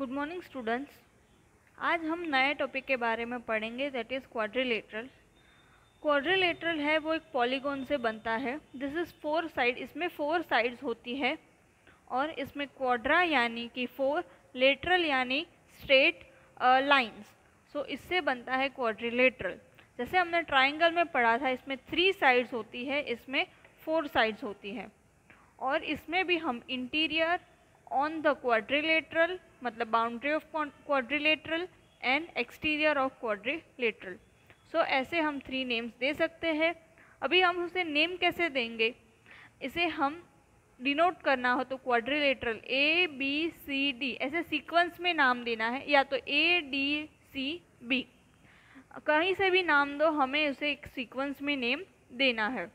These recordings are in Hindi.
Good morning students. आज हम नए टॉपिक के बारे में पढ़ेंगे, दैट इज़ क्वाड्रिलेटरल। क्वाड्रिलेटरल है वो एक पॉलीगॉन से बनता है। दिस इज़ फोर साइड, इसमें फोर साइड्स होती है और इसमें क्वाड्रा यानी कि फोर, लेटरल यानी स्ट्रेट लाइंस। सो इससे बनता है क्वाड्रिलेटरल। जैसे हमने ट्राइंगल में पढ़ा था, इसमें 3 साइड्स होती है, इसमें 4 साइड्स होती है। और इसमें भी हम इंटीरियर ऑन द क्वाड्रिलेटरल मतलब boundary of quadrilateral and exterior of quadrilateral. So ऐसे हम 3 नेम्स दे सकते हैं। अभी हम उसे नेम कैसे देंगे, इसे हम डिनोट करना हो तो क्वाड्रिलेटरल ABCD ऐसे सीक्वेंस में नाम देना है, या तो ADCB कहीं से भी नाम दो, हमें उसे एक सीक्वेंस में नेम देना है।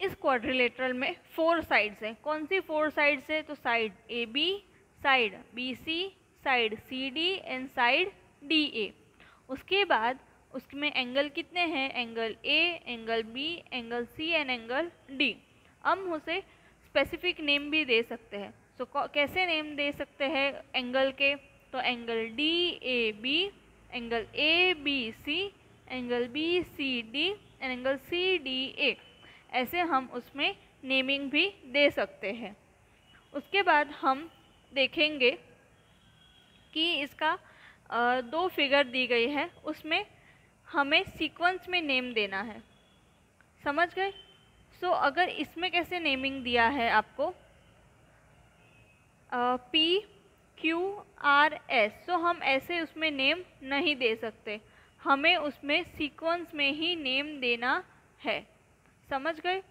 इस क्वाड्रिलेटरल में 4 साइड्स हैं। कौन सी 4 साइड्स है? तो side AB, side BC, side CD and side DA। उसके बाद उसमें एंगल कितने हैं? Angle A, angle B, angle C and angle D। हम उसे स्पेसिफिक नेम भी दे सकते हैं। सो कैसे नेम दे सकते हैं एंगल के? तो angle DAB, angle ABC, angle BCD and angle CDA, ऐसे हम उसमें नेमिंग भी दे सकते हैं। उसके बाद हम देखेंगे कि इसका 2 फिगर दी गई है, उसमें हमें सीक्वेंस में नेम देना है। समझ गए? सो अगर इसमें कैसे नेमिंग दिया है आपको PQRS, सो हम ऐसे उसमें नेम नहीं दे सकते, हमें उसमें सीक्वेंस में ही नेम देना है। समझ गए?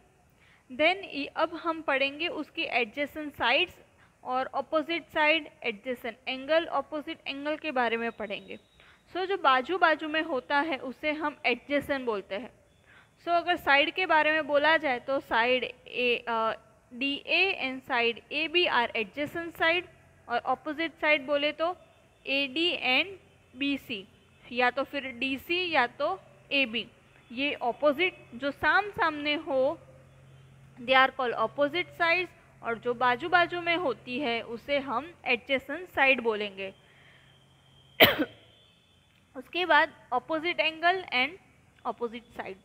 देन अब हम पढ़ेंगे उसकी एडजेसेंट साइड्स और opposite side, adjacent angle, opposite angle के बारे में पढ़ेंगे। सो जो बाजू बाजू में होता है उसे हम एडजेसेंट बोलते हैं। सो अगर साइड के बारे में बोला जाए तो side DA and side AB are adjacent side, और ऑपोजिट साइड बोले तो AD एंड BC, या तो फिर DC या तो AB। ये ऑपोजिट जो सामने हो they are called opposite sides, और जो बाजू बाजू में होती है उसे हम एडजेसेंट साइड बोलेंगे। उसके बाद opposite angle and opposite side.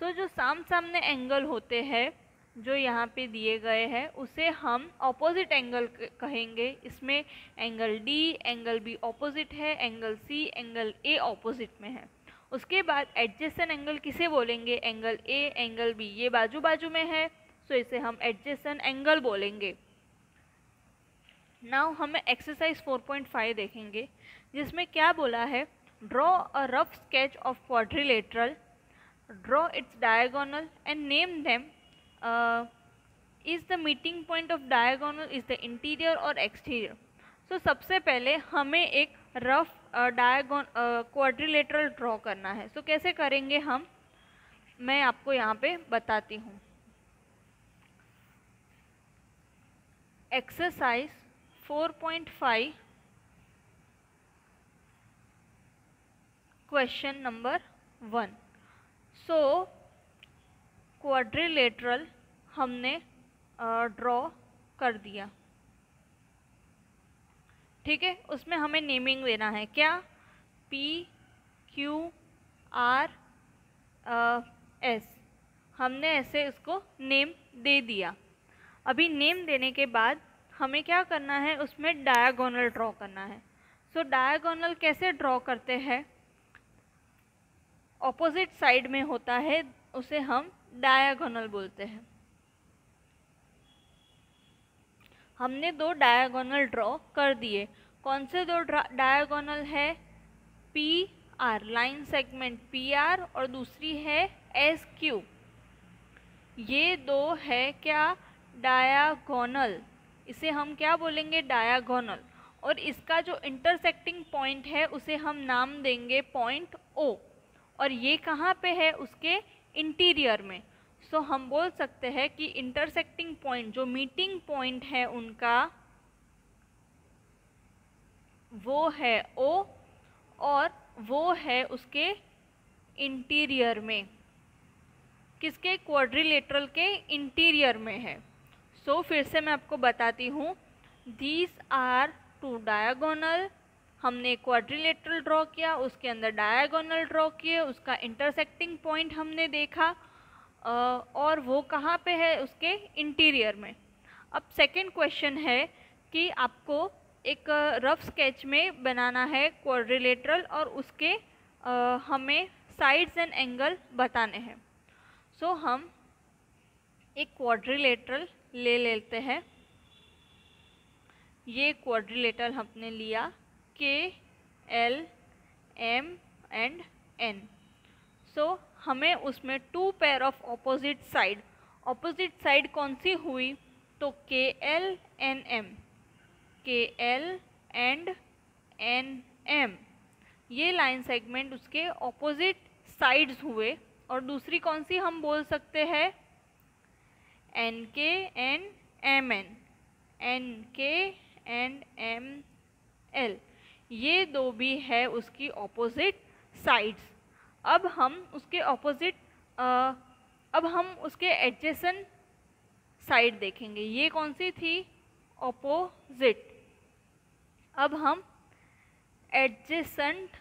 So जो सामने एंगल होते हैं जो यहाँ पे दिए गए हैं उसे हम ऑपोजिट एंगल कहेंगे। इसमें angle D, angle B opposite है, angle C, angle A opposite में है। उसके बाद एडजेसेंट एंगल किसे बोलेंगे? एंगल A, एंगल B ये बाजू बाजू में है, सो इसे हम एडजेसेंट एंगल बोलेंगे। नाउ हमें एक्सरसाइज 4.5 देखेंगे, जिसमें क्या बोला है? Draw a rough sketch of quadrilateral, draw its diagonal and name them. Is the meeting point of diagonal is the interior और एक्सटीरियर। सो सबसे पहले हमें एक रफ क्वाड्रिलेटरल ड्रॉ करना है। सो कैसे करेंगे हम, मैं आपको यहाँ पे बताती हूँ। Exercise 4.5 question number 1। सो क्वाड्रिलेटरल हमने ड्रॉ कर दिया, ठीक है। उसमें हमें नेमिंग देना है, क्या? PQRS हमने ऐसे उसको नेम दे दिया। अभी नेम देने के बाद हमें क्या करना है? उसमें डायगोनल ड्रॉ करना है। सो डायगोनल कैसे ड्रॉ करते हैं? ऑपोजिट साइड में होता है, उसे हम डायगोनल बोलते हैं। हमने 2 डायगोनल ड्रॉ कर दिए। कौन से 2 डायगोनल है? PR लाइन सेगमेंट PR और दूसरी है SQ। ये 2 है क्या? डायगोनल। इसे हम क्या बोलेंगे? डायगोनल। और इसका जो इंटरसेक्टिंग पॉइंट है उसे हम नाम देंगे पॉइंट O, और ये कहाँ पे है? उसके इंटीरियर में। सो हम बोल सकते हैं कि इंटरसेक्टिंग पॉइंट, जो मीटिंग पॉइंट है उनका, वो है O, और वो है उसके इंटीरियर में। किसके? क्वाड्रिलेटरल के इंटीरियर में है। सो फिर से मैं आपको बताती हूँ, दीज आर टू डायगोनल, हमने क्वाड्रिलेटरल ड्रॉ किया, उसके अंदर डायगोनल ड्रॉ किए, उसका इंटरसेक्टिंग पॉइंट हमने देखा और वो कहाँ पे है, उसके इंटीरियर में। अब सेकंड क्वेश्चन है कि आपको एक रफ स्केच में बनाना है क्वाड्रिलेटरल और उसके हमें साइड्स एंड एंगल बताने हैं। सो हम एक क्वाड्रिलेटरल ले लेते हैं। ये क्वाड्रिलेटरल हमने लिया K, L, M and N. So हमें उसमें two pair of opposite side कौन सी हुई, तो K L N M, K L and N M, ये लाइन सेगमेंट उसके ऑपोजिट साइड्स हुए। और दूसरी कौन सी हम बोल सकते हैं, N K and M N, N K and M L, ये दो भी है उसकी ऑपोजिट साइड्स। अब हम उसके एडजेसेंट साइड देखेंगे। ये कौन सी थी, ऑपोजिट। अब हम एडजेसेंट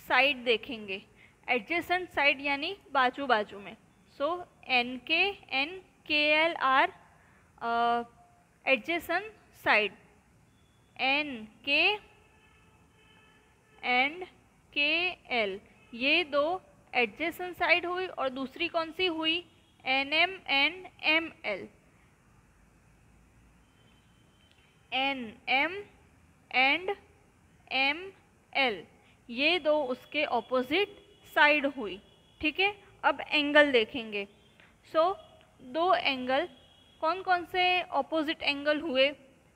साइड देखेंगे। एडजेसेंट साइड यानी बाजू बाजू में। So N K N K L R adjacent side, N K and K L, ये दो एडजेसेंट साइड हुई। और दूसरी कौन सी हुई, N M and M L, N M and M L, ये दो उसके ऑपोजिट साइड हुई। ठीक है, अब एंगल देखेंगे। सो दो एंगल कौन कौन से ऑपोजिट एंगल हुए,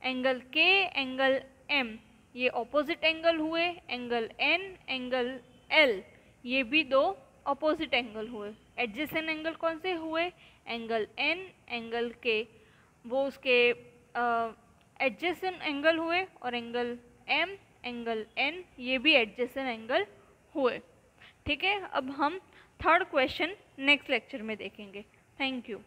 एंगल के, एंगल एम, ये ऑपोजिट एंगल हुए। एंगल एन, एंगल एल, ये भी दो ऑपोजिट एंगल हुए। एडजेसेंट एंगल कौन से हुए, एंगल एन, एंगल के, वो उसके एडजेसेंट एंगल हुए। और एंगल एम, एंगल एन, ये भी एडजेसेंट एंगल हुए। ठीक है, अब हम थर्ड क्वेश्चन नेक्स्ट लेक्चर में देखेंगे। Thank you.